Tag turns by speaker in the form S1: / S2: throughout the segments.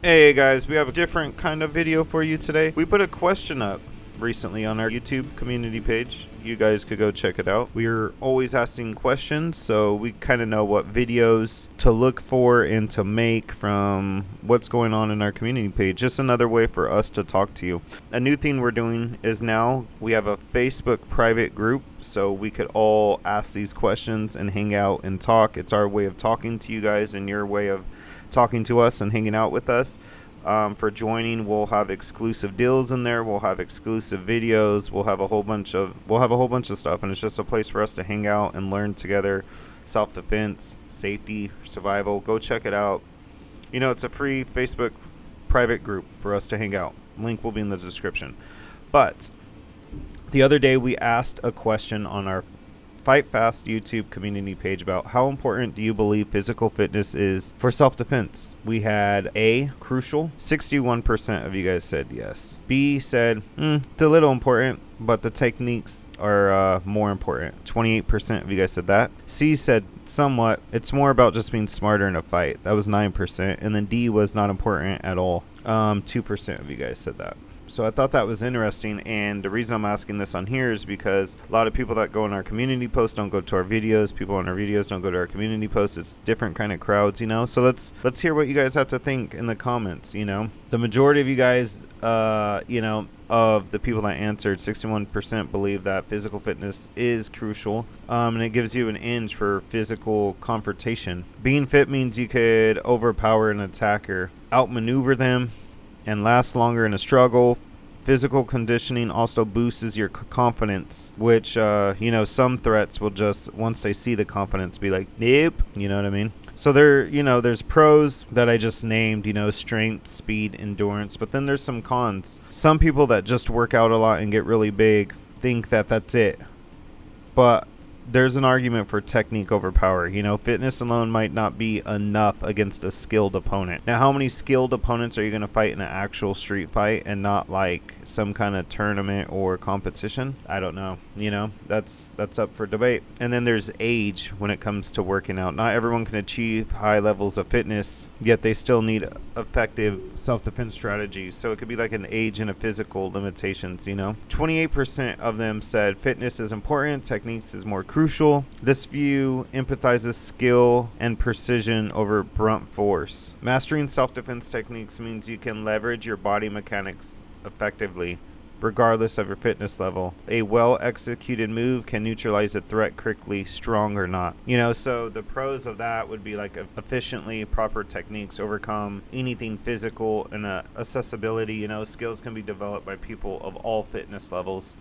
S1: Hey guys, we have a different kind of video for you today. We put a question up recently on our YouTube community page. You guys could go check it out. We're always asking questions, so we kind of know what videos to look for and to make from what's going on in our community page. Just another way for us to talk to you. A new thing we're doing is now we have a Facebook private group, so we could all ask these questions and hang out and talk. It's our way of talking to you guys and your way of talking to us and hanging out with us. For joining, we'll have exclusive deals in there. We'll have exclusive videos. We'll have a whole bunch of stuff, and it's just a place for us to hang out and learn together. Self-defense, safety, survival. Go check it out. You know, it's a free Facebook private group for us to hang out. Link will be in the description. But the other day we asked a question on our Fightfast YouTube community page about how important do you believe physical fitness is for self-defense. We had A, crucial. 61% of you guys said yes. B said, it's a little important, but the techniques are more important. 28% of you guys said that. C said somewhat. It's more about just being smarter in a fight. That was 9%. And then D was not important at all. 2% of you guys said that. So I thought that was interesting, and the reason I'm asking this on here is because a lot of people that go in our community posts don't go to our videos. People on our videos don't go to our community posts. It's different kind of crowds, you know. So let's hear what you guys have to think in the comments. You know, the majority of you guys, of the people that answered, 61% believe that physical fitness is crucial, and it gives you an edge for physical confrontation. Being fit means you could overpower an attacker, outmaneuver them, and last longer in a struggle. Physical conditioning also boosts your confidence, which, some threats will just, once they see the confidence, be like, nope, you know what I mean? So there's pros that I just named, strength, speed, endurance, but then there's some cons. Some people that just work out a lot and get really big think that that's it. But there's an argument for technique over power. Fitness alone might not be enough against a skilled opponent. Now, how many skilled opponents are you going to fight in an actual street fight and not like some kind of tournament or competition? I don't know. That's up for debate. And then there's age when it comes to working out. Not everyone can achieve high levels of fitness, yet they still need effective self-defense strategies. So it could be like an age and a physical limitations, 28% of them said fitness is important, techniques is more crucial. This view empathizes skill and precision over blunt force. Mastering self-defense techniques means you can leverage your body mechanics effectively, regardless of your fitness level. A well-executed move can neutralize a threat quickly, strong or not. So the pros of that would be like efficiently, proper techniques overcome anything physical, and accessibility. Skills can be developed by people of all fitness levels.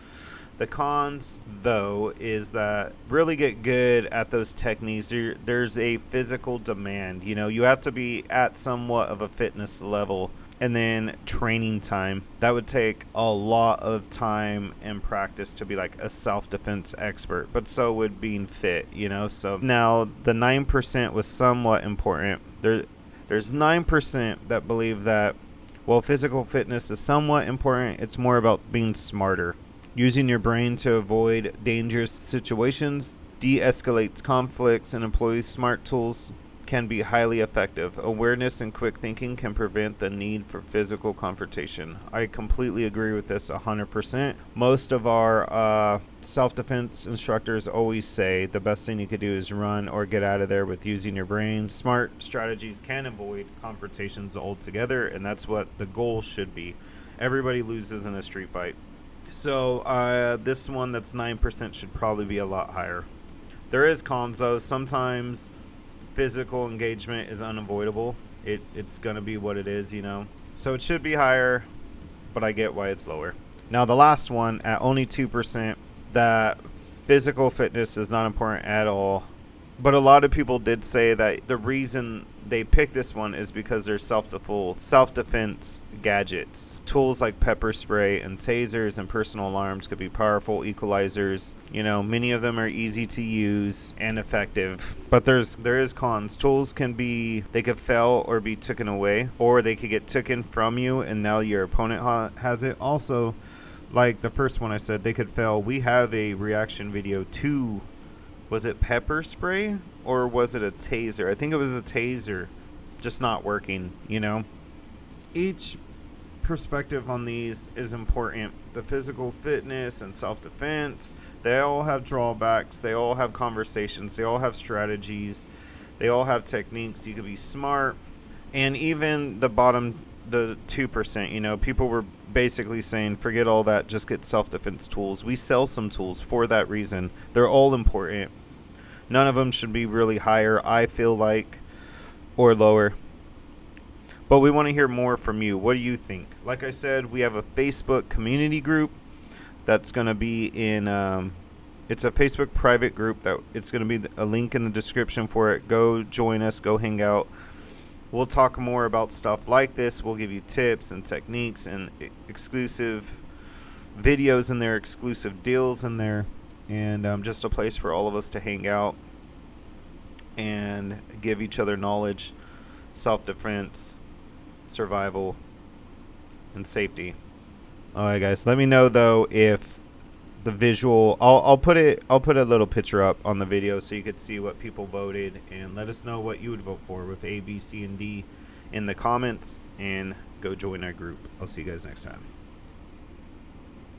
S1: The cons, though, is that really get good at those techniques, there's a physical demand. You have to be at somewhat of a fitness level. And then training time. That would take a lot of time and practice to be like a self-defense expert. But so would being fit, So now the 9% was somewhat important. There's 9% that believe that, while physical fitness is somewhat important, it's more about being smarter. Using your brain to avoid dangerous situations de-escalates conflicts, and employs smart tools can be highly effective. Awareness and quick thinking can prevent the need for physical confrontation. I completely agree with this 100%. Most of our self-defense instructors always say the best thing you could do is run or get out of there with using your brain. Smart strategies can avoid confrontations altogether, and that's what the goal should be. Everybody loses in a street fight. So this one that's 9% should probably be a lot higher. There is cons though. Sometimes physical engagement is unavoidable. It's going to be what it is, So it should be higher, but I get why it's lower. Now the last one, at only 2%, that physical fitness is not important at all. But a lot of people did say that the reason they picked this one is because there's self-defense gadgets. Tools like pepper spray and tasers and personal alarms could be powerful equalizers. Many of them are easy to use and effective. But there is cons. Tools they could fail or be taken away, or they could get taken from you and now your opponent has it. Also, like the first one I said, they could fail. We have a reaction video to, was it pepper spray or was it a taser? I think it was a taser just not working, each perspective on these is important. The physical fitness and self-defense, they all have drawbacks, they all have conversations, they all have strategies, they all have techniques. You could be smart. And even the 2%, people were basically saying forget all that, just get self-defense tools. We sell some tools for that reason. They're all important. None of them should be really higher, I feel like, or lower. But we want to hear more from you. What do you think? Like I said, we have a Facebook community group that's going to be in, it's a Facebook private group that it's going to be a link in the description for it. Go join us, go hang out. We'll talk more about stuff like this. We'll give you tips and techniques and exclusive videos in there, exclusive deals in there, and just a place for all of us to hang out and give each other knowledge, self-defense, survival, and safety. All right, guys. Let me know though if the visual. I'll put a little picture up on the video so you could see what people voted, and let us know what you would vote for with A, B, C, and D in the comments, and go join our group. I'll see you guys next time.